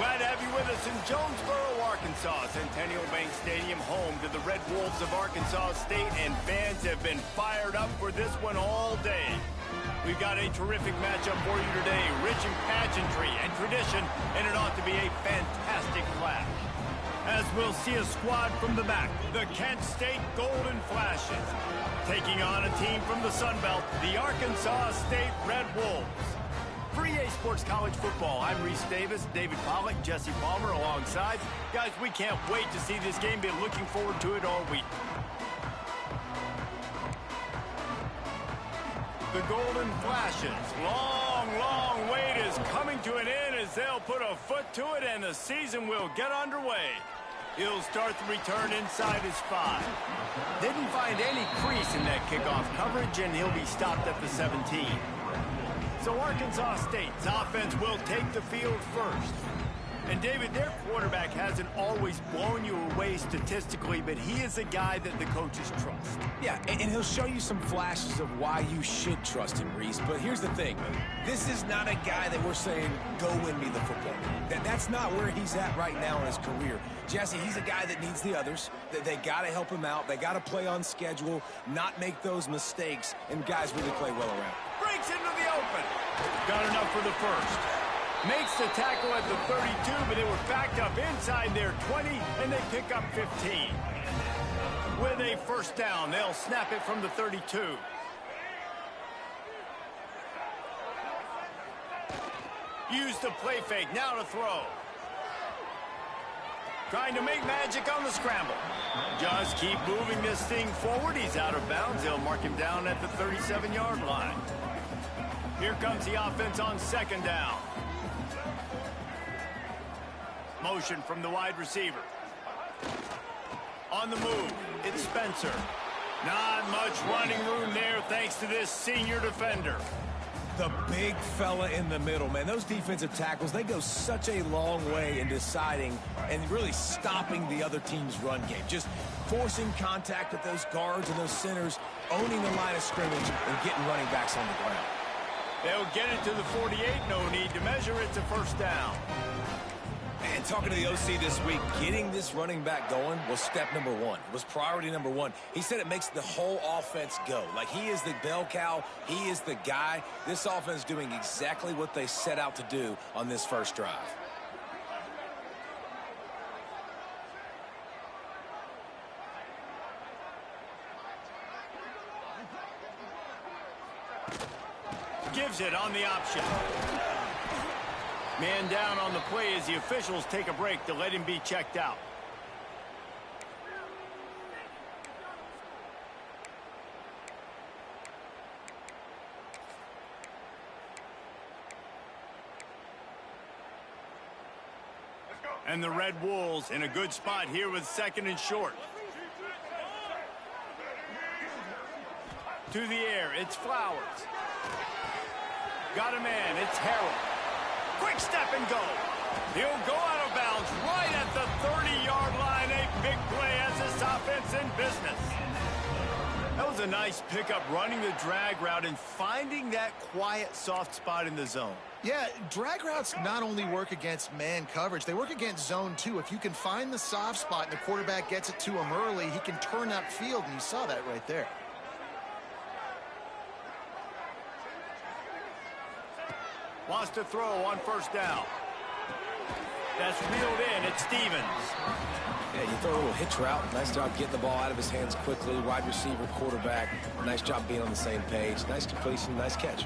Glad to have you with us in Jonesboro, Arkansas. Centennial Bank Stadium, home to the Red Wolves of Arkansas State, and fans have been fired up for this one all day. We've got a terrific matchup for you today, rich in pageantry and tradition, and it ought to be a fantastic clash. As we'll see a squad from the back, the Kent State Golden Flashes, taking on a team from the Sun Belt, the Arkansas State Red Wolves. For EA Sports College Football, I'm Reese Davis, David Pollack, Jesse Palmer alongside. Guys, we can't wait to see this game. Been looking forward to it all week. The Golden Flashes. Long wait is coming to an end as they'll put a foot to it and the season will get underway. He'll start the return inside his 5. Didn't find any crease in that kickoff coverage, and he'll be stopped at the 17. So Arkansas State's offense will take the field first. And David, their quarterback hasn't always blown you away statistically, but he is a guy that the coaches trust. Yeah, and he'll show you some flashes of why you should trust him, Reese. But here's the thing. This is not a guy that we're saying, go win me the football game. That's not where he's at right now in his career. Jesse, he's a guy that needs the others. They got to help him out. They got to play on schedule, not make those mistakes, and guys really play well around. Breaks into the open. Got enough for the first. Makes the tackle at the 32, but they were backed up inside their 20, and they pick up 15. With a first down, they'll snap it from the 32. Use the play fake, now to throw. Trying to make magic on the scramble. Just keep moving this thing forward. He's out of bounds. They'll mark him down at the 37-yard line. Here comes the offense on second down. Motion from the wide receiver. On the move, it's Spencer. Not much running room there thanks to this senior defender. The big fella in the middle, man. Those defensive tackles, they go such a long way in deciding and really stopping the other team's run game. Just forcing contact with those guards and those centers, owning the line of scrimmage, and getting running backs on the ground. They'll get it to the 48. No need to measure. It's a first down. And talking to the OC this week, getting this running back going was step number one. It was priority number one. He said it makes the whole offense go. Like, he is the bell cow. He is the guy. This offense is doing exactly what they set out to do on this first drive. Gives it on the option. Man down on the play as the officials take a break to let him be checked out. And the Red Wolves in a good spot here with second and short. To the air, it's Flowers. Got a man, it's Harrell. Quick step and go. He'll go out of bounds right at the 30-yard line. A big play as this offense in business. That was a nice pickup, running the drag route and finding that quiet, soft spot in the zone. Yeah, drag routes not only work against man coverage, they work against zone too. If you can find the soft spot and the quarterback gets it to him early, he can turn that field, and you saw that right there. Wants to throw on first down. That's reeled in. It's Stevens. Yeah, you throw a little hitch route. Nice job getting the ball out of his hands quickly. Wide receiver, quarterback. Nice job being on the same page. Nice completion, nice catch.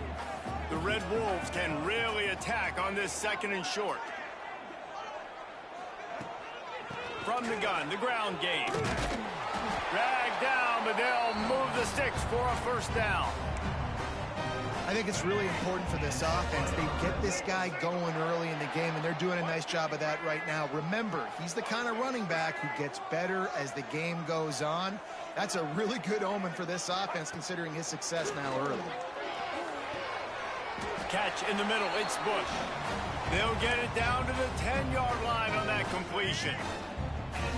The Red Wolves can really attack on this second and short. From the gun, the ground game. Dragged down, but they'll move the sticks for a first down. I think it's really important for this offense. They get this guy going early in the game, and they're doing a nice job of that right now. Remember, he's the kind of running back who gets better as the game goes on. That's a really good omen for this offense, considering his success now early. Catch in the middle, it's Bush. They'll get it down to the 10-yard line on that completion.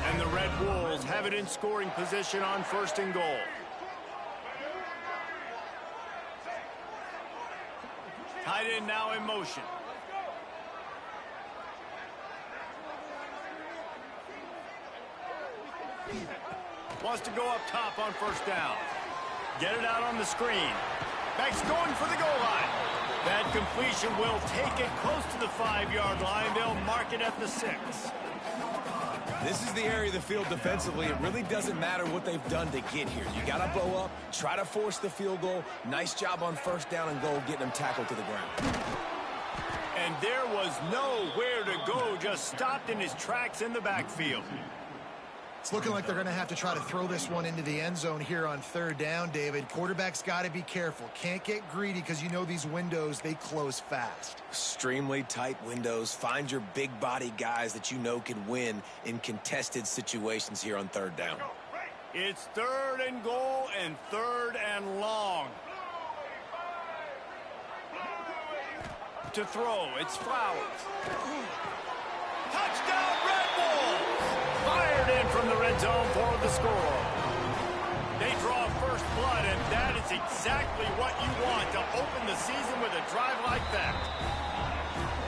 And the Red Wolves have it in scoring position on first and goal. Tight end now in motion. Wants to go up top on first down. Get it out on the screen. Back's going for the goal line. That completion will take it close to the 5-yard line. They'll mark it at the 6. This is the area of the field defensively. It really doesn't matter what they've done to get here. You got to bow up, try to force the field goal. Nice job on first down and goal, getting them tackled to the ground. And there was nowhere to go, just stopped in his tracks in the backfield. It's looking like they're going to have to try to throw this one into the end zone here on third down, David. Quarterback's got to be careful. Can't get greedy because you know these windows, they close fast. Extremely tight windows. Find your big body guys that you know can win in contested situations here on third down. It's 3rd and goal and 3rd and long. To throw, it's Flowers. Touchdown, Red Wolves! Fired in from the red zone for the score. They draw first blood, and that is exactly what you want to open the season with a drive like that.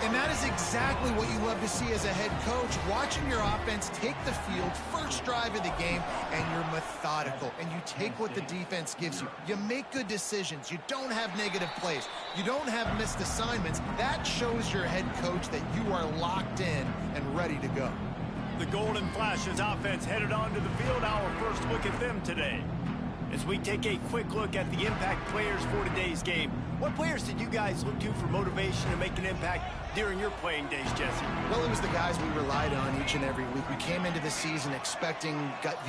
And that is exactly what you love to see as a head coach, watching your offense take the field, first drive of the game, and you're methodical, and you take what the defense gives you. You make good decisions. You don't have negative plays. You don't have missed assignments. That shows your head coach that you are locked in and ready to go. The Golden Flashes offense headed onto the field. Our first look at them today. As we take a quick look at the impact players for today's game, what players did you guys look to for motivation to make an impact during your playing days, Jesse? Well, it was the guys we relied on each and every week. We came into the season expecting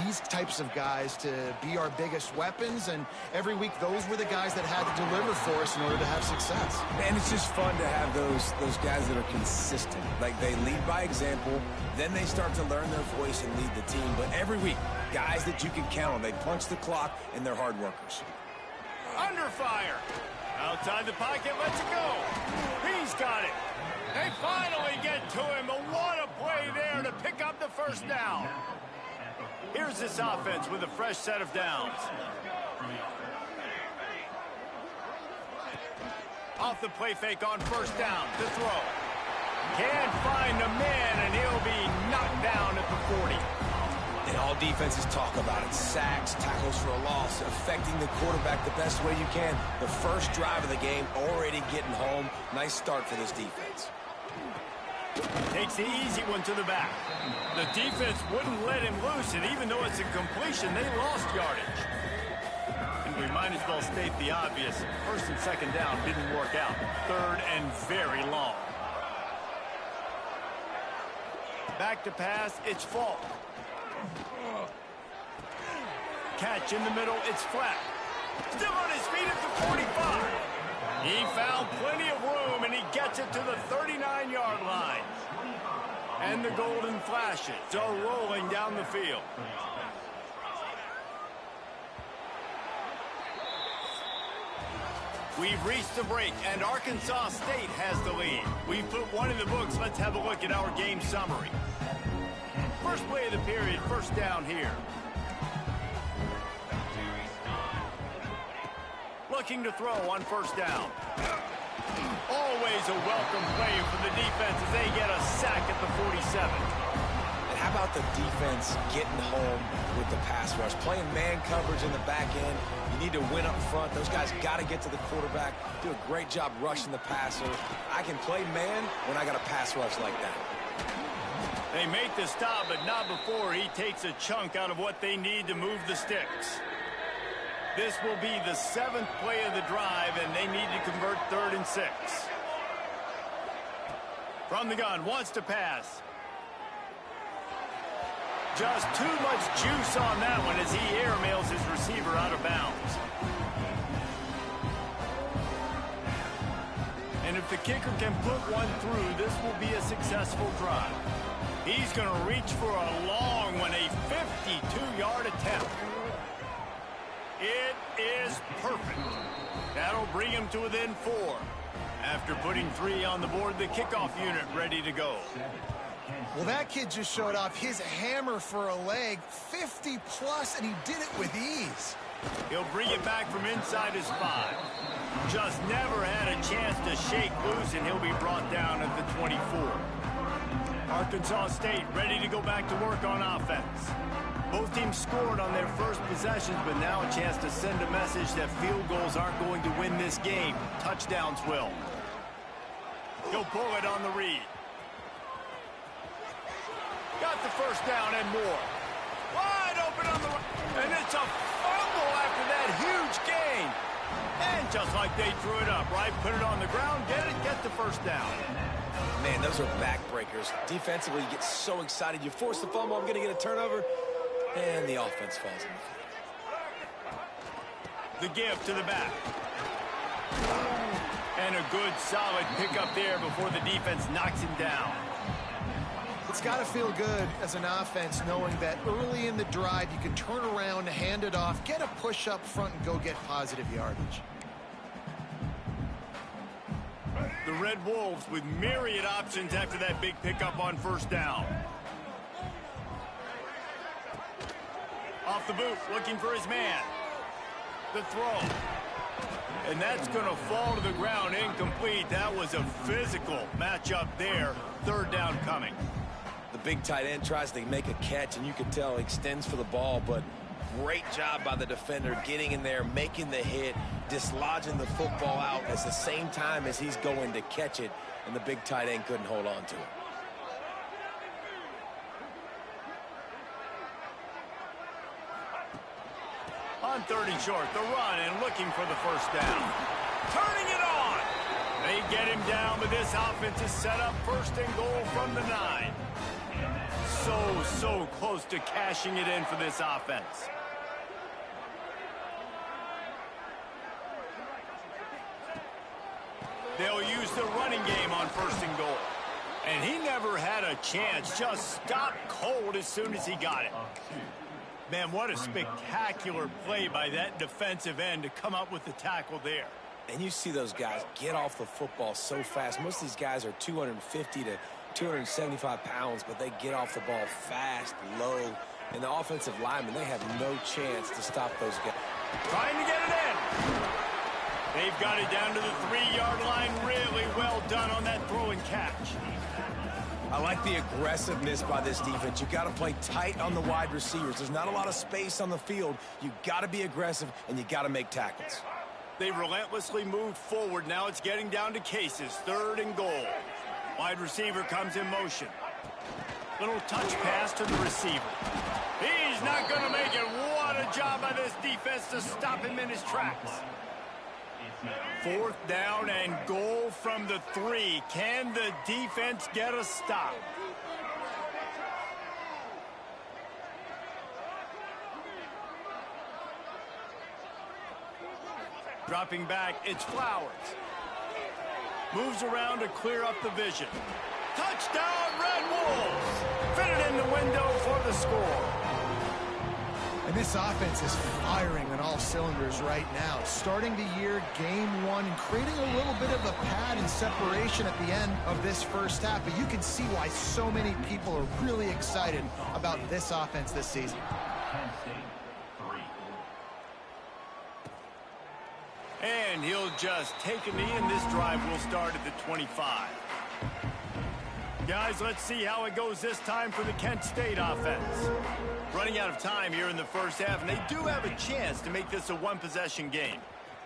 these types of guys to be our biggest weapons, and every week those were the guys that had to deliver for us in order to have success. And it's just fun to have those guys that are consistent. Like, they lead by example, then they start to learn their voice and lead the team. But every week, guys that you can count on. They punch the clock, and they're hard workers. Under fire. Outside the pocket, lets it go. He's got it. They finally get to him, but what a play there to pick up the first down. Here's this offense with a fresh set of downs. Off the play fake on first down to throw. Can't find a man, and he'll be knocked down at the 40. And all defenses talk about it. Sacks, tackles for a loss, affecting the quarterback the best way you can. The first drive of the game, already getting home. Nice start for this defense. Takes the easy one to the back. The defense wouldn't let him loose, and even though it's a completion, they lost yardage. And we might as well state the obvious. First and second down didn't work out. 3rd and very long. Back to pass, it's Falk. Catch in the middle, it's flat. Still on his feet at the 45. He found plenty of room, and he gets it to the 39-yard line. And the Golden Flashes are rolling down the field. We've reached the break, and Arkansas State has the lead. We've put one in the books. Let's have a look at our game summary. First play of the period, first down here. Looking to throw on first down. Always a welcome play for the defense as they get a sack at the 47. And how about the defense getting home with the pass rush? Playing man coverage in the back end. You need to win up front. Those guys got to get to the quarterback. Do a great job rushing the passer. I can play man when I got a pass rush like that. They make the stop, but not before he takes a chunk out of what they need to move the sticks. This will be the 7th play of the drive, and they need to convert 3rd and 6. From the gun, wants to pass. Just too much juice on that one as he airmails his receiver out of bounds. And if the kicker can put one through, this will be a successful drive. He's going to reach for a long one, a 52-yard attempt. It is perfect. That'll bring him to within 4. After putting 3 on the board, the kickoff unit ready to go. Well, that kid just showed off his hammer for a leg, 50-plus, and he did it with ease. He'll bring it back from inside his 5. Just never had a chance to shake loose, and he'll be brought down at the 24. Arkansas State ready to go back to work on offense. Both teams scored on their first possessions, but now a chance to send a message that field goals aren't going to win this game. Touchdowns will. He'll pull it on the read. Got the first down and more. Wide open on the right. And it's a fumble after that huge gain. And just like they threw it up, right? Put it on the ground, get it, get the first down. Man, those are backbreakers. Defensively, you get so excited. You force the fumble, I'm going to get a turnover. And the offense falls in. The give to the back. And a good, solid pickup there before the defense knocks him down. It's got to feel good as an offense knowing that early in the drive you can turn around, hand it off, get a push up front, and go get positive yardage. The Red Wolves with myriad options after that big pickup on first down. Off the boot, looking for his man. The throw. And that's going to fall to the ground incomplete. That was a physical matchup there. Third down coming. The big tight end tries to make a catch, and you can tell he extends for the ball, but great job by the defender getting in there, making the hit, dislodging the football out at the same time as he's going to catch it, and the big tight end couldn't hold on to it. On 30 short, the run and looking for the first down. Turning it on. They get him down, but this offense is set up first and goal from the 9. So close to cashing it in for this offense. They'll use the running game on first and goal. And he never had a chance. Just stopped cold as soon as he got it. Man, what a spectacular play by that defensive end to come up with the tackle there. And you see those guys get off the football so fast. Most of these guys are 250 to 275 pounds, but they get off the ball fast, low. And the offensive linemen, they have no chance to stop those guys. Trying to get it in. They've got it down to the 3-yard line. Really well done on that throw and catch. I like the aggressiveness by this defense. You got to play tight on the wide receivers. There's not a lot of space on the field. You got to be aggressive, and you got to make tackles. They relentlessly moved forward. Now it's getting down to cases. Third and goal. Wide receiver comes in motion. Little touch pass to the receiver. He's not going to make it. What a job by this defense to stop him in his tracks. Fourth down and goal from the 3. Can the defense get a stop? Dropping back, it's Flowers. Moves around to clear up the vision. Touchdown, Red Wolves! Fitted in the window for the score. And this offense is firing on all cylinders right now. Starting the year, game 1, and creating a little bit of a pad and separation at the end of this first half. But you can see why so many people are really excited about this offense this season. And he'll just take a knee, and this drive will start at the 25. Guys, let's see how it goes this time for the Kent State offense. Running out of time here in the first half, and they do have a chance to make this a one-possession game.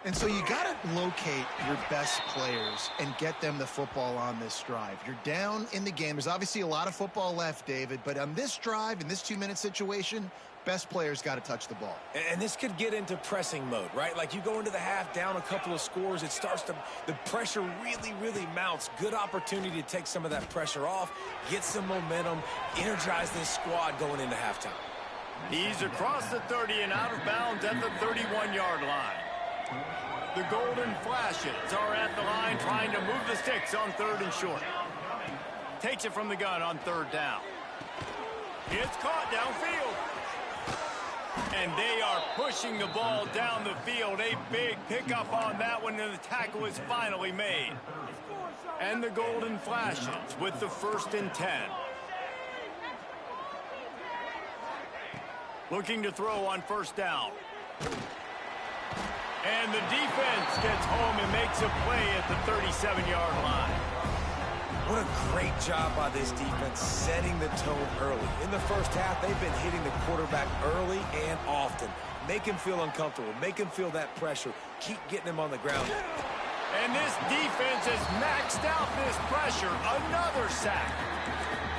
And so you got to locate your best players and get them the football on this drive. You're down in the game. There's obviously a lot of football left, David, but on this drive, in this 2-minute situation, best players got to touch the ball. And this could get into pressing mode, right? Like you go into the half down a couple of scores, it starts to, the pressure really mounts. Good opportunity to take some of that pressure off, get some momentum, energize this squad going into halftime. He's across the 30 and out of bounds at the 31-yard line. The Golden Flashes are at the line trying to move the sticks on 3rd and short. Takes it from the gun on 3rd down. It's caught downfield. And they are pushing the ball down the field. A big pickup on that one, and the tackle is finally made. And the Golden Flashes with the 1st and 10. Looking to throw on 1st down. And the defense gets home and makes a play at the 37-yard line. What a great job by this defense setting the tone early. In the first half, they've been hitting the quarterback early and often. Make him feel uncomfortable. Make him feel that pressure. Keep getting him on the ground. And this defense has maxed out this pressure. Another sack.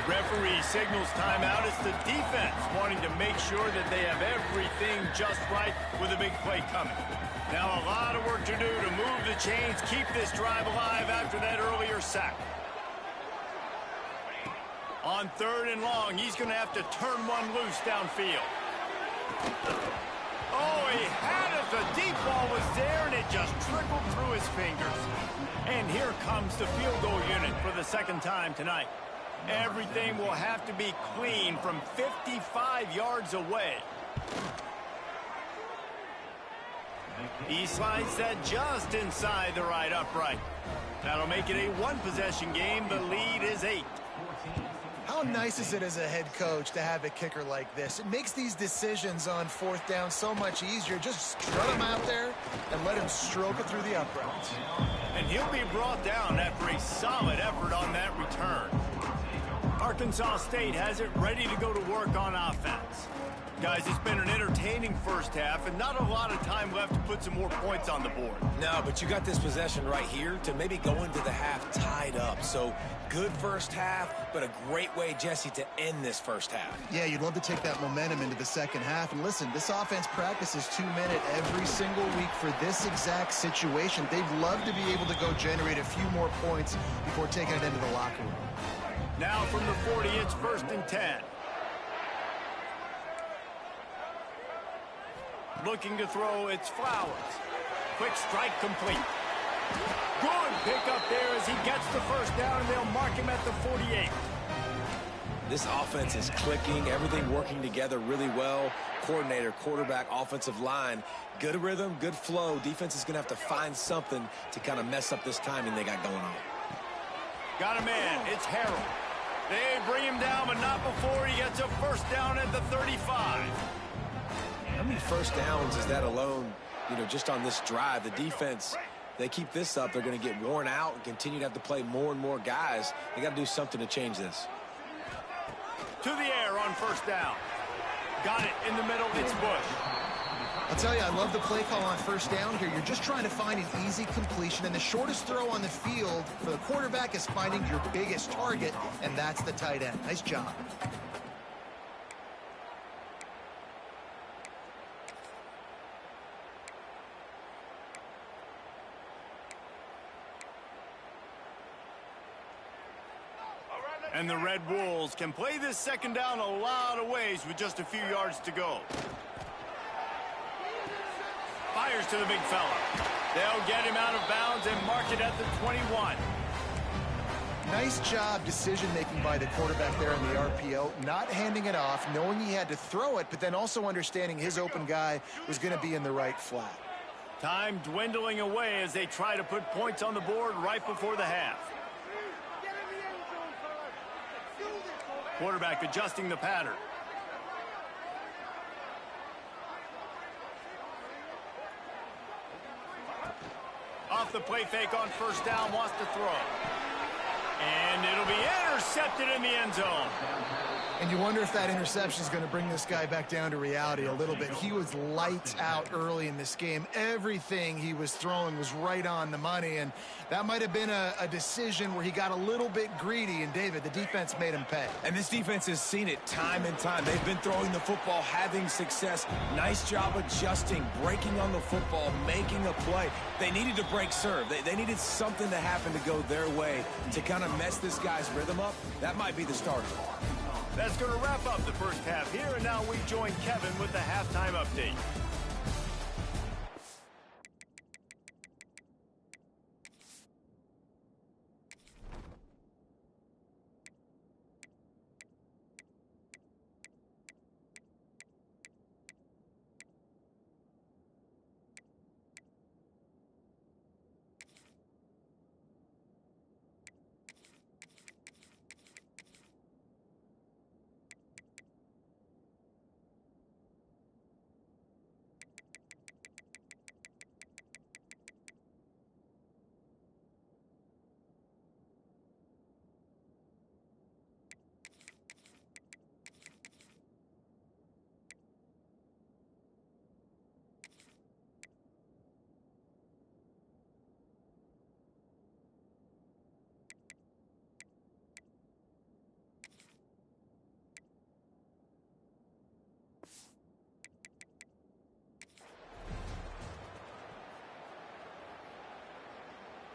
Referee signals timeout. It's the defense wanting to make sure that they have everything just right with a big play coming. Now a lot of work to do to move the chains, keep this drive alive after that earlier sack. On 3rd and long, he's going to have to turn one loose downfield. Oh, he had it. The deep ball was there, and it just trickled through his fingers. And here comes the field goal unit for the second time tonight. Everything will have to be clean from 55 yards away. He slides that just inside the right upright. That'll make it a one-possession game. The lead is 8. How nice is it as a head coach to have a kicker like this? It makes these decisions on 4th down so much easier. Just strut him out there and let him stroke it through the uprights. And he'll be brought down after a solid effort on that return. Arkansas State has it ready to go to work on offense. Guys, it's been an entertaining first half and not a lot of time left to put some more points on the board. No, but you got this possession right here to maybe go into the half tied up. So good first half, but a great way, Jesse, to end this first half. Yeah, you'd love to take that momentum into the second half. And listen, this offense practices 2-minute every single week for this exact situation. They'd love to be able to go generate a few more points before taking it into the locker room. Now from the 40, it's 1st and 10. Looking to throw, it's Flowers. Quick strike complete. Good pickup there as he gets the first down, and they'll mark him at the 48. This offense is clicking, everything working together really well. Coordinator, quarterback, offensive line, good rhythm, good flow. Defense is going to have to find something to kind of mess up this timing they got going on. Got a man. It's Harrell. They bring him down, but not before he gets a first down at the 35. How many first downs is that alone, just on this drive? The defense, they keep this up, they're going to get worn out and continue to have to play more and more guys. They got to do something to change this. To the air on first down. Got it in the middle. It's Bush. I'll tell you, I love the play call on first down here. You're just trying to find an easy completion, and the shortest throw on the field for the quarterback is finding your biggest target, and that's the tight end. Nice job. And the Red Wolves can play this second down a lot of ways with just a few yards to go. Fires to the big fella. They'll get him out of bounds and mark it at the 21. Nice job decision-making by the quarterback there in the RPO, not handing it off, knowing he had to throw it, but then also understanding his open guy was going to be in the right flat. Time dwindling away as they try to put points on the board right before the half. Quarterback adjusting the pattern. Off the play fake on first down, wants to throw. And it'll be intercepted in the end zone. And you wonder if that interception is going to bring this guy back down to reality a little bit. He was lights out early in this game. Everything he was throwing was right on the money, and that might have been a decision where he got a little bit greedy, and David, the defense made him pay. And this defense has seen it time and time. They've been throwing the football, having success. Nice job adjusting, breaking on the football, making a play. They needed to break serve. They needed something to happen to go their way to kind of mess this guy's rhythm up. That might be the starter. That's going to wrap up the first half here, and now we join Kevin with the halftime update.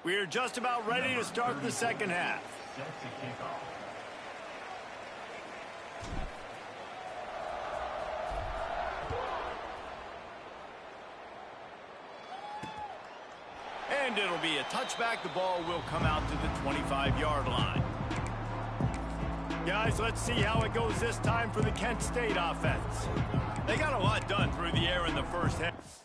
We're just about ready to start the second half. And it'll be a touchback. The ball will come out to the 25-yard line. Guys, let's see how it goes this time for the Kent State offense. They got a lot done through the air in the first half.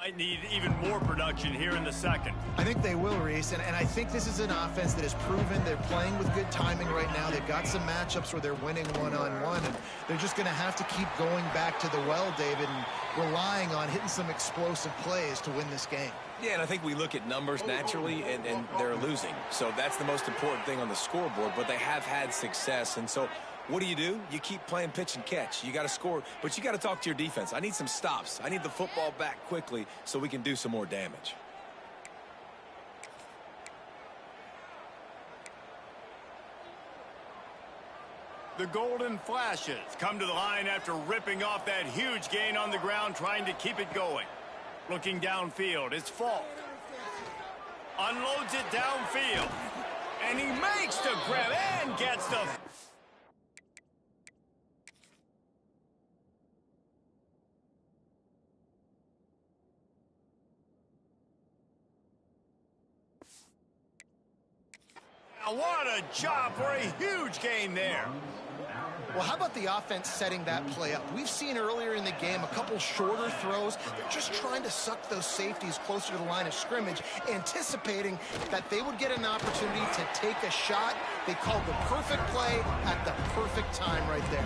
Might need even more production here in the second. I think they will, Reese, and I think this is an offense that has proven they're playing with good timing right now. They've got some matchups where they're winning one-on-one, and they're just going to have to keep going back to the well, David, and relying on hitting some explosive plays to win this game. Yeah, and I think we look at numbers naturally, and they're losing. So that's the most important thing on the scoreboard, but they have had success, and so what do? You keep playing pitch and catch. You got to score, but you got to talk to your defense. I need some stops. I need the football back quickly so we can do some more damage. The Golden Flashes come to the line after ripping off that huge gain on the ground, trying to keep it going. Looking downfield, it's Falk. Unloads it downfield. And he makes the grab and gets the... What a job for a huge gain there. Well, how about the offense setting that play up? We've seen earlier in the game a couple shorter throws. They're just trying to suck those safeties closer to the line of scrimmage, anticipating that they would get an opportunity to take a shot. They called the perfect play at the perfect time right there.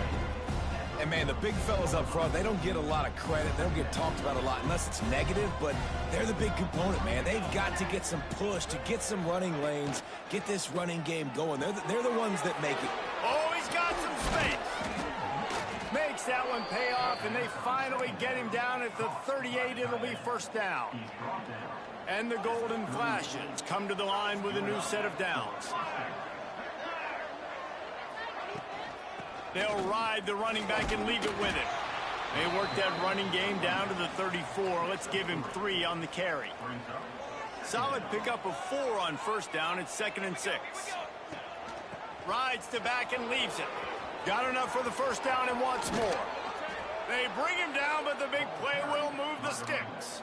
And, man, the big fellas up front, they don't get a lot of credit. They don't get talked about a lot unless it's negative, but they're the big component, man. They've got to get some push, to get some running lanes, get this running game going. They're the ones that make it. Oh, he's got some space. Makes that one pay off, and they finally get him down at the 38. It'll be first down. And the Golden Flashes come to the line with a new set of downs. They'll ride the running back and leave it with it. They work that running game down to the 34. Let's give him 3 on the carry. Solid pickup of 4 on first down. It's 2nd and 6. Rides to back and leaves it. Got enough for the first down and wants more. They bring him down, but the big play will move the sticks.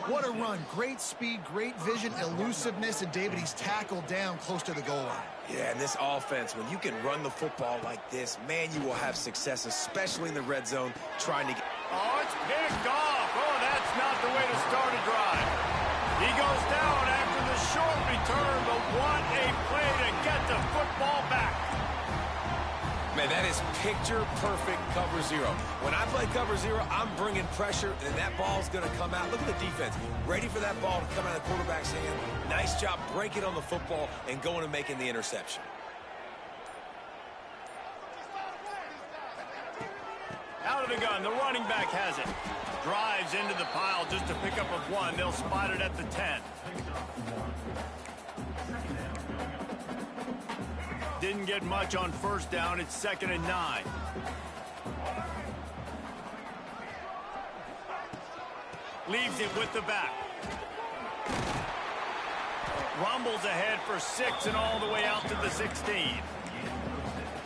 What a run. Great speed, great vision, elusiveness, and David, he's tackled down close to the goal line. Yeah, and this offense, when you can run the football like this, man, you will have success, especially in the red zone, trying to get... Oh, it's picked off. Oh, that's not the way to start a drive. He goes down after the short return, but what a play to get the football back. Man, that is picture-perfect cover zero. When I play cover zero, I'm bringing pressure, and that ball's going to come out. Look at the defense. Ready for that ball to come out of the quarterback's hand. Nice job breaking on the football and going and making the interception. Out of the gun, the running back has it. Drives into the pile just to pick up of 1. They'll spot it at the 10. Didn't get much on first down. It's 2nd and 9. Leaves it with the back. Rumbles ahead for 6 and all the way out to the 16.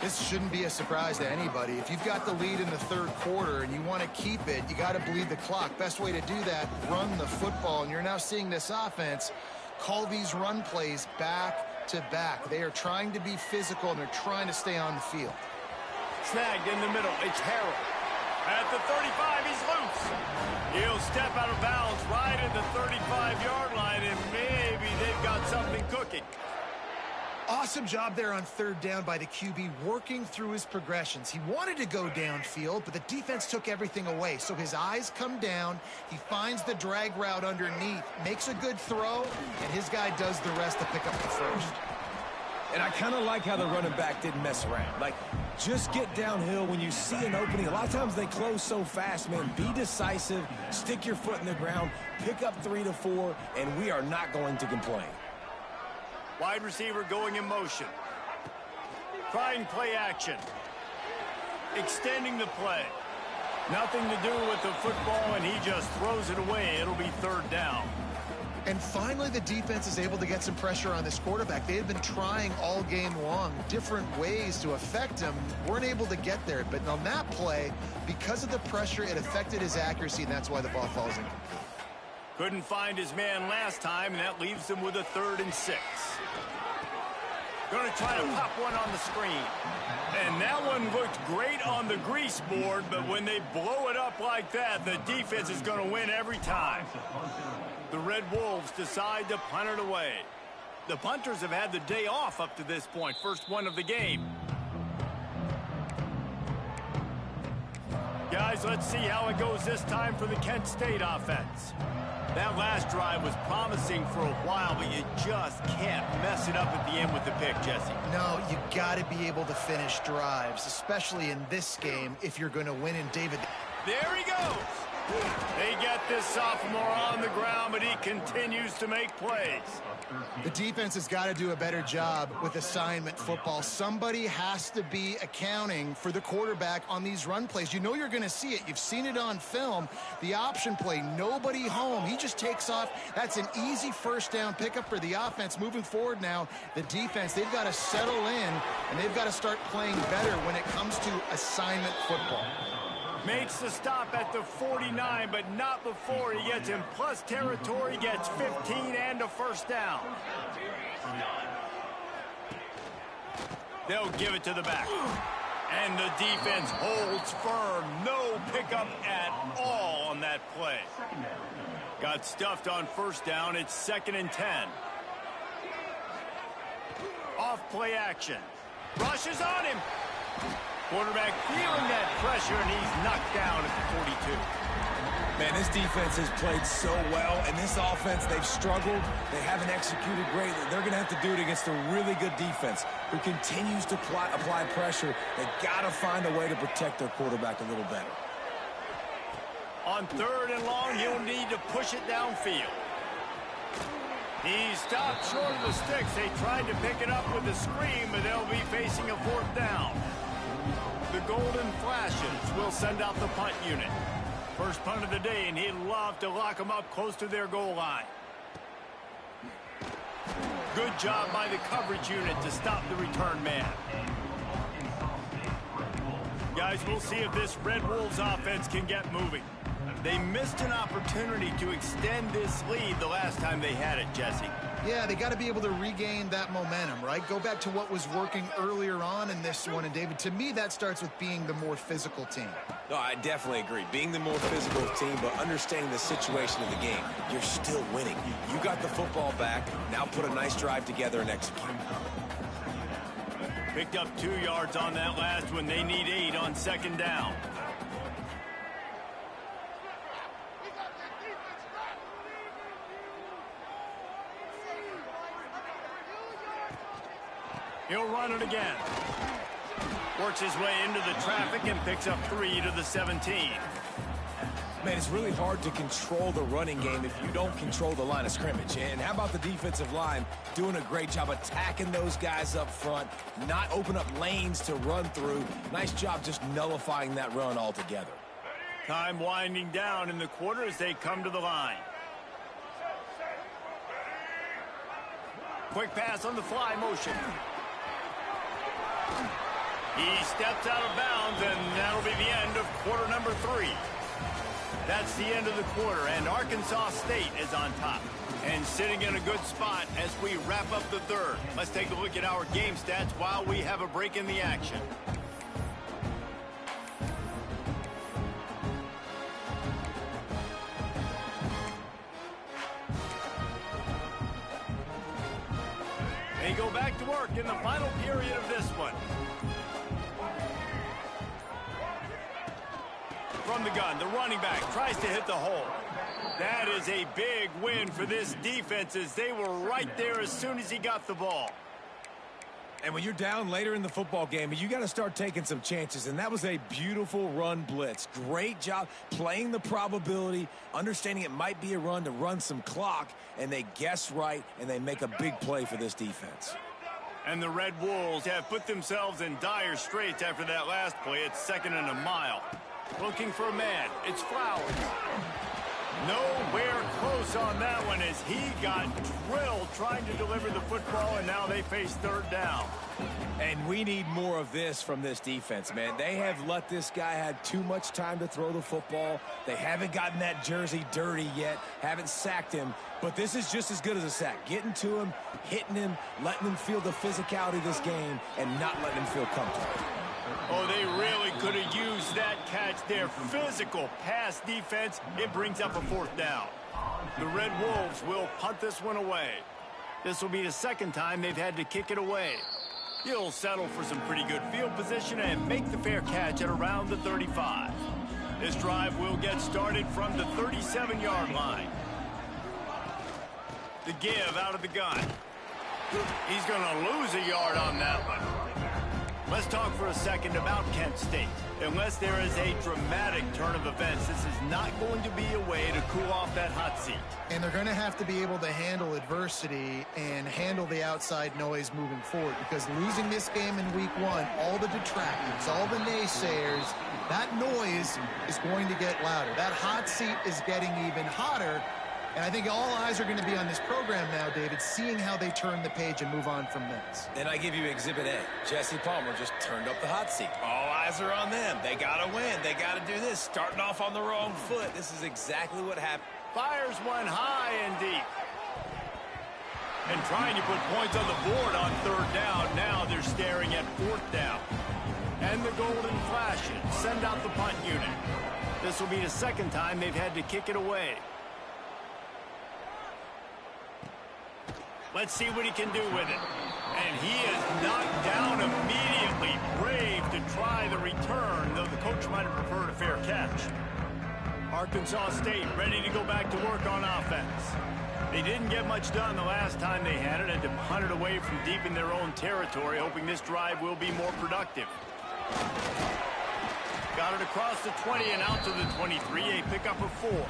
This shouldn't be a surprise to anybody. If you've got the lead in the third quarter and you want to keep it, you got to bleed the clock. Best way to do that, run the football. And you're now seeing this offense call these run plays back to back. They are trying to be physical, and they're trying to stay on the field. Snagged in the middle. It's Harrell. At the 35, he's loose. He'll step out of bounds right at the 35-yard line, and maybe they've got something cooking. Awesome job there on third down by the QB, working through his progressions. He wanted to go downfield, but the defense took everything away. So his eyes come down. He finds the drag route underneath, makes a good throw, and his guy does the rest to pick up the first. And I kind of like how the running back didn't mess around. Like, just get downhill when you see an opening. A lot of times they close so fast, man. Be decisive, stick your foot in the ground, pick up 3 to 4, and we are not going to complain. Wide receiver going in motion. Trying play action. Extending the play. Nothing to do with the football, and he just throws it away. It'll be third down. And finally, the defense is able to get some pressure on this quarterback. They had been trying all game long different ways to affect him. Weren't able to get there. But on that play, because of the pressure, it affected his accuracy, and that's why the ball falls incomplete. Couldn't find his man last time, and that leaves him with a 3rd and 6. Going to try to pop one on the screen. And that one looked great on the grease board, but when they blow it up like that, the defense is going to win every time. The Red Wolves decide to punt it away. The punters have had the day off up to this point, first one of the game. Guys, let's see how it goes this time for the Kent State offense. That last drive was promising for a while, but you just can't mess it up at the end with the pick, Jesse. No, you got to be able to finish drives, especially in this game if you're going to win. And David, there he goes. They get this sophomore on the ground, but he continues to make plays. the defense has got to do a better job with assignment football. Somebody has to be accounting for the quarterback on these run plays. You know you're going to see it. You've seen it on film. The option play, nobody home. He just takes off. That's an easy first down pickup for the offense. Moving forward now, the defense, they've got to settle in, and they've got to start playing better when it comes to assignment football. Makes the stop at the 49, but not before he gets in plus territory, gets 15 and a first down. They'll give it to the back. And the defense holds firm. No pickup at all on that play. Got stuffed on first down. It's 2nd and 10. Off play action. Rushes on him. Quarterback feeling that pressure, and he's knocked down at the 42. Man, this defense has played so well, and this offense, they've struggled. They haven't executed great. They're going to have to do it against a really good defense who continues to apply pressure. They've got to find a way to protect their quarterback a little better. On 3rd and long, he'll need to push it downfield. He stopped short of the sticks. They tried to pick it up with a screen, but they'll be facing a 4th down. The Golden Flashes will send out the punt unit. First punt of the day, and he'd love to lock them up close to their goal line. Good job by the coverage unit to stop the return man. Guys, we'll see if this Red Wolves offense can get moving. They missed an opportunity to extend this lead the last time they had it, Jesse. Yeah, they got to be able to regain that momentum, right? Go back to what was working earlier on in this one. And, David, to me, that starts with being the more physical team. No, I definitely agree. Being the more physical team, but understanding the situation of the game. You're still winning. You got the football back. Now put a nice drive together and execute. Picked up 2 yards on that last one. They need 8 on 2nd down. He'll run it again. Works his way into the traffic and picks up 3 to the 17. Man, it's really hard to control the running game if you don't control the line of scrimmage. And how about the defensive line doing a great job attacking those guys up front, not open up lanes to run through. Nice job just nullifying that run altogether. Time winding down in the quarter as they come to the line. Quick pass on the fly motion. He steps out of bounds, and that'll be the end of quarter number 3. That's the end of the quarter, and Arkansas State is on top and sitting in a good spot as we wrap up the 3rd. Let's take a look at our game stats while we have a break in the action. They go back to work in the final period of this one. From the gun, the running back tries to hit the hole. That is a big win for this defense as they were right there as soon as he got the ball. And when you're down later in the football game, you got to start taking some chances, and that was a beautiful run blitz. Great job playing the probability, understanding it might be a run to run some clock, and they guess right, and they make a big play for this defense. And the Red Wolves have put themselves in dire straits after that last play. It's 2nd and a mile. Looking for a man. It's Flowers. Nowhere close on that one as he got drilled trying to deliver the football, and now they face 3rd down. And we need more of this from this defense, man. They have let this guy have too much time to throw the football. They haven't gotten that jersey dirty yet, haven't sacked him, but this is just as good as a sack. Getting to him, hitting him, letting him feel the physicality of this game, and not letting him feel comfortable. Oh, they really could have used that catch there. Physical pass defense. It brings up a 4th down. The Red Wolves will punt this one away. This will be the 2nd time they've had to kick it away. He'll settle for some pretty good field position and make the fair catch at around the 35. This drive will get started from the 37-yard line. The give out of the gun. He's going to lose a yard on that one. Let's talk for a second about Kent State. Unless there is a dramatic turn of events, this is not going to be a way to cool off that hot seat. And they're going to have to be able to handle adversity and handle the outside noise moving forward, because losing this game in week 1, all the detractors, all the naysayers, that noise is going to get louder. That hot seat is getting even hotter. And I think all eyes are going to be on this program now, David, seeing how they turn the page and move on from this. And I give you Exhibit A. Jesse Palmer just turned up the hot seat. All eyes are on them. They got to win. They got to do this. Starting off on the wrong foot. This is exactly what happened. Fires one high and deep. And trying to put points on the board on 3rd down. Now they're staring at 4th down. And the golden flashes send out the punt unit. This will be the 2nd time they've had to kick it away. Let's see what he can do with it. And he is knocked down immediately. Brave to try the return, though the coach might have preferred a fair catch. Arkansas State ready to go back to work on offense. They didn't get much done the last time they had it, and to punt it away from deep in their own territory, hoping this drive will be more productive. Got it across the 20 and out to the 23, a pickup of 4.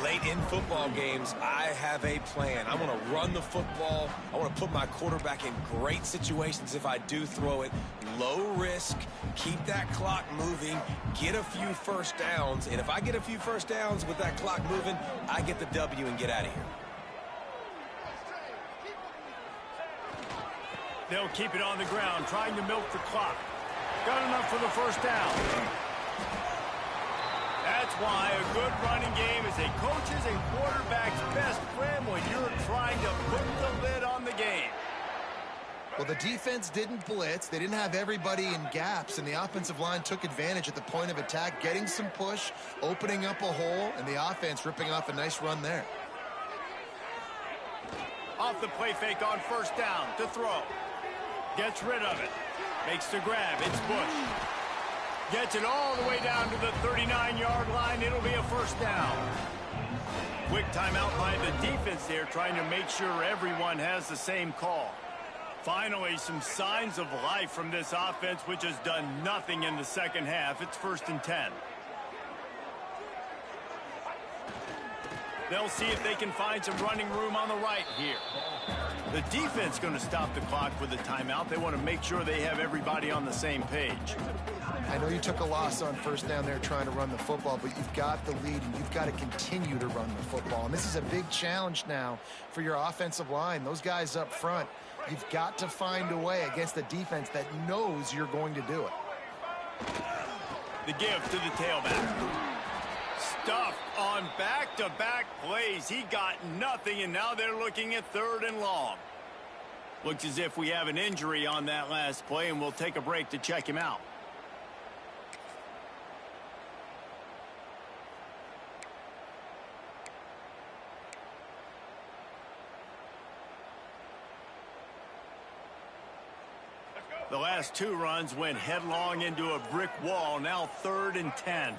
Late in football games, I have a plan. I want to run the football. I want to put my quarterback in great situations if I do throw it. Low risk, keep that clock moving, get a few first downs. And if I get a few first downs with that clock moving, I get the W and get out of here. They'll keep it on the ground, trying to milk the clock. Got enough for the 1st down. That's why a good running game is a coach's and quarterback's best friend when you're trying to put the lid on the game. Well, the defense didn't blitz. They didn't have everybody in gaps, and the offensive line took advantage at the point of attack, getting some push, opening up a hole, and the offense ripping off a nice run there. Off the play fake on 1st down to throw. Gets rid of it. Makes the grab. It's Bush. Gets it all the way down to the 39-yard line. It'll be a 1st down. Quick timeout by the defense there, trying to make sure everyone has the same call. Finally, some signs of life from this offense, which has done nothing in the 2nd half. It's 1st and 10. They'll see if they can find some running room on the right here. The defense going to stop the clock with a timeout. They want to make sure they have everybody on the same page. I know you took a loss on 1st down there trying to run the football, but you've got the lead, and you've got to continue to run the football. And this is a big challenge now for your offensive line. Those guys up front, you've got to find a way against a defense that knows you're going to do it. The give to the tailback. Stuffed on back-to-back plays. He got nothing, and now they're looking at 3rd and long. Looks as if we have an injury on that last play, and we'll take a break to check him out. last two runs went headlong into a brick wall. Now 3rd and 10.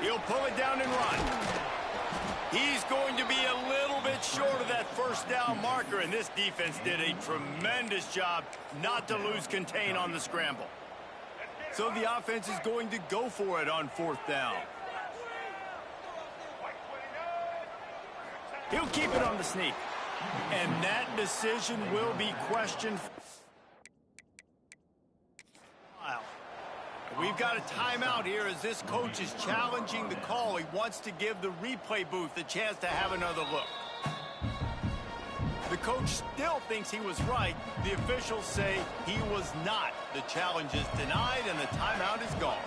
He'll pull it down and run. He's going to be a little bit short of that first down marker, and this defense did a tremendous job not to lose contain on the scramble. So the offense is going to go for it on 4th down. He'll keep it on the sneak. And that decision will be questioned. We've got a timeout here as this coach is challenging the call. He wants to give the replay booth a chance to have another look. The coach still thinks he was right. The officials say he was not. The challenge is denied and the timeout is gone.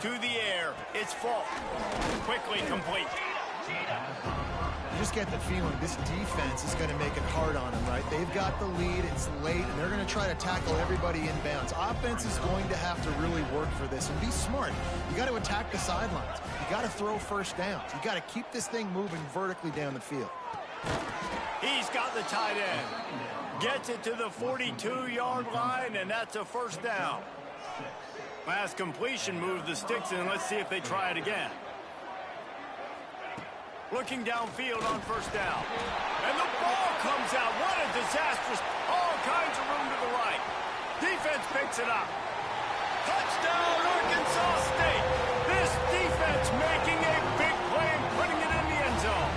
To the air, it's Falk. Quickly complete. You just get the feeling this defense is going to make it hard on them, right? They've got the lead, it's late, and they're going to try to tackle everybody inbounds. Offense is going to have to really work for this and be smart. You got to attack the sidelines. You got to throw first downs. You got to keep this thing moving vertically down the field. He's got the tight end. Gets it to the 42-yard line, and that's a first down. Last completion moved the sticks in. Let's see if they try it again. Looking downfield on first down. And the ball comes out. What a disastrous. All kinds of room to the right. Defense picks it up. Touchdown, Arkansas State. This defense making a big play and putting it in the end zone.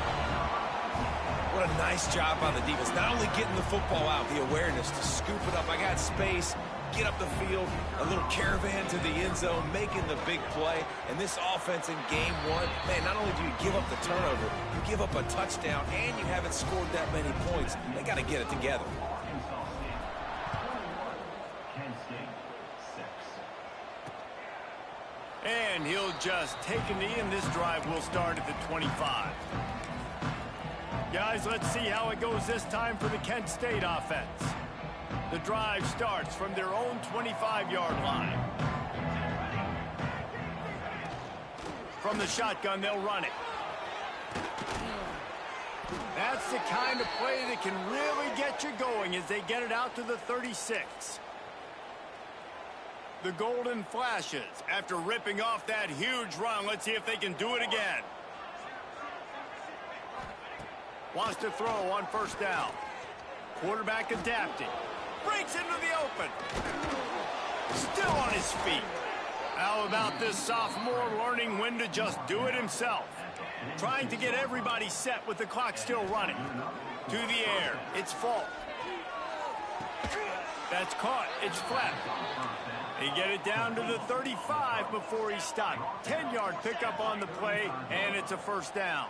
What a nice job by the defense. Not only getting the football out, the awareness to scoop it up. I got space. Get up the field, a little caravan to the end zone, making the big play. And this offense in game one, man, not only do you give up the turnover, you give up a touchdown, and you haven't scored that many points. They got to get it together. And he'll just take a knee, and this drive will start at the 25. Guys, let's see how it goes this time for the Kent State offense. The drive starts from their own 25-yard line. From the shotgun, they'll run it. That's the kind of play that can really get you going as they get it out to the 36. The golden flashes after ripping off that huge run. Let's see if they can do it again. Wants to throw on first down. Quarterback adapting. Breaks into the open. Still on his feet. How about this sophomore learning when to just do it himself? Trying to get everybody set with the clock still running. To the air. It's Falk. That's caught. It's flat. They get it down to the 35 before he stopped. 10-yard pickup on the play, and it's a first down.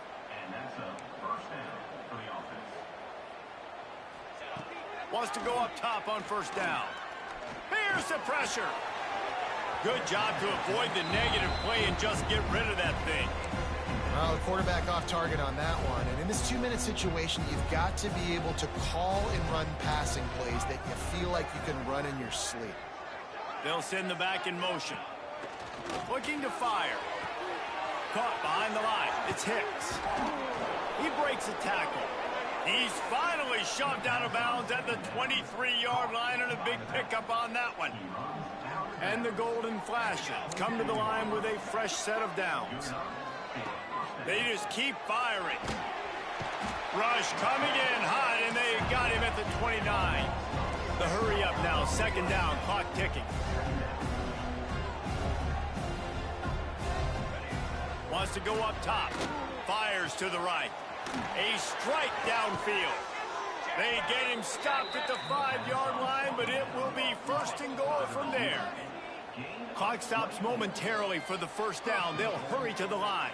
Wants to go up top on first down. Here's the pressure. Good job to avoid the negative play and just get rid of that thing. Well, the quarterback off target on that one. And in this 2-minute situation, you've got to be able to call and run passing plays that you feel like you can run in your sleep. They'll send the back in motion. Looking to fire. Caught behind the line. It's Hicks. He breaks a tackle. He's finally shoved out of bounds at the 23-yard line, and a big pickup on that one. And the golden flashes come to the line with a fresh set of downs. They just keep firing. Rush coming in hot, and they got him at the 29. The hurry up now, second down, clock ticking. Wants to go up top. Fires to the right. A strike downfield. They get him stopped at the 5-yard line, but it will be first and goal from there. Clock stops momentarily for the first down. They'll hurry to the line.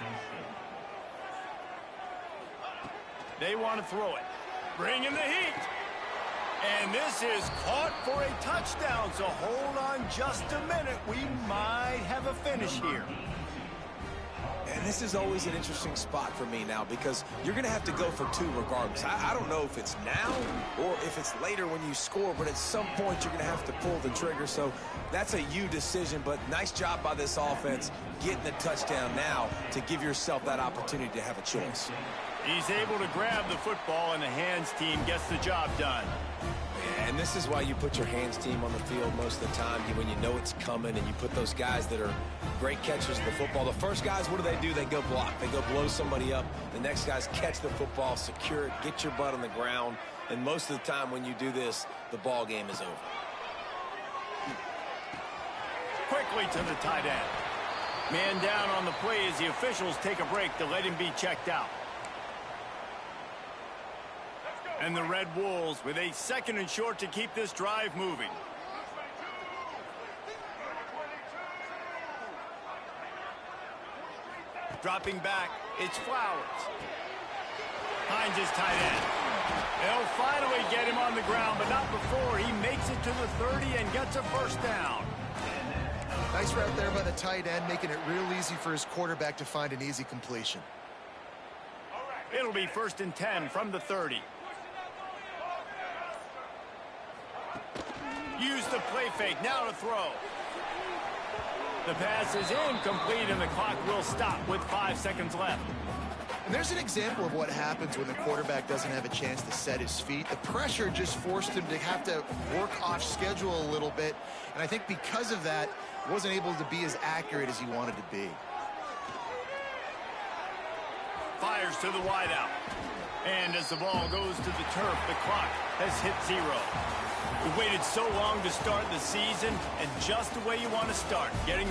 They want to throw it. Bring in the heat. And this is caught for a touchdown, so hold on just a minute. We might have a finish here. And this is always an interesting spot for me now because you're going to have to go for two regardless. I don't know if it's now or if it's later when you score, but at some point you're going to have to pull the trigger. So that's a you decision, but nice job by this offense getting the touchdown now to give yourself that opportunity to have a choice. He's able to grab the football, and the hands team gets the job done. And this is why you put your hands team on the field most of the time when you know it's coming, and you put those guys that are great catchers of the football. The first guys, what do? They go block. They go blow somebody up. The next guys catch the football, secure it, get your butt on the ground. And most of the time when you do this, the ball game is over. Quickly to the tight end. Man down on the play as the officials take a break to let him be checked out. And the Red Wolves with a 2nd and short to keep this drive moving. Dropping back, it's Flowers. Hines is tight end. They'll finally get him on the ground, but not before he makes it to the 30 and gets a first down. Nice route there by the tight end, making it real easy for his quarterback to find an easy completion. It'll be 1st and 10 from the 30. Use the play fake, now to throw. The pass is incomplete, and the clock will stop with 5 seconds left. And there's an example of what happens when the quarterback doesn't have a chance to set his feet. The pressure just forced him to have to work off schedule a little bit. And I think because of that, wasn't able to be as accurate as he wanted to be. Fires to the wideout. And as the ball goes to the turf, the clock has hit 0. We waited so long to start the season, and just the way you want to start, getting